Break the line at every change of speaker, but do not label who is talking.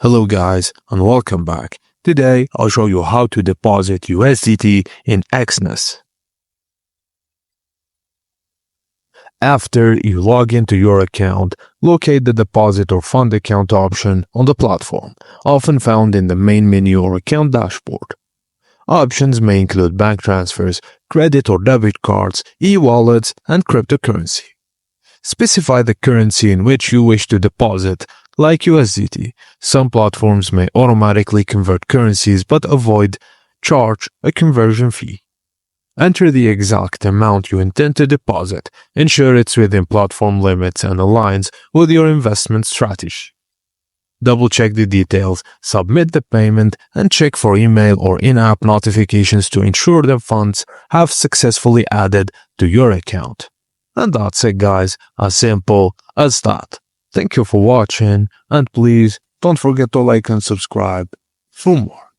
Hello guys and welcome back. Today I'll show you how to deposit USDT in Exness. After you log into your account, locate the deposit or fund account option on the platform, often found in the main menu or account dashboard. Options may include bank transfers, credit or debit cards, e-wallets, and cryptocurrency. Specify the currency in which you wish to deposit, like USDT. Some platforms may automatically convert currencies but charge a conversion fee. Enter the exact amount you intend to deposit. Ensure it's within platform limits and aligns with your investment strategy. Double-check the details, submit the payment, and check for email or in-app notifications to ensure the funds have successfully added to your account. And that's it guys, as simple as that. Thank you for watching and please don't forget to like and subscribe for more.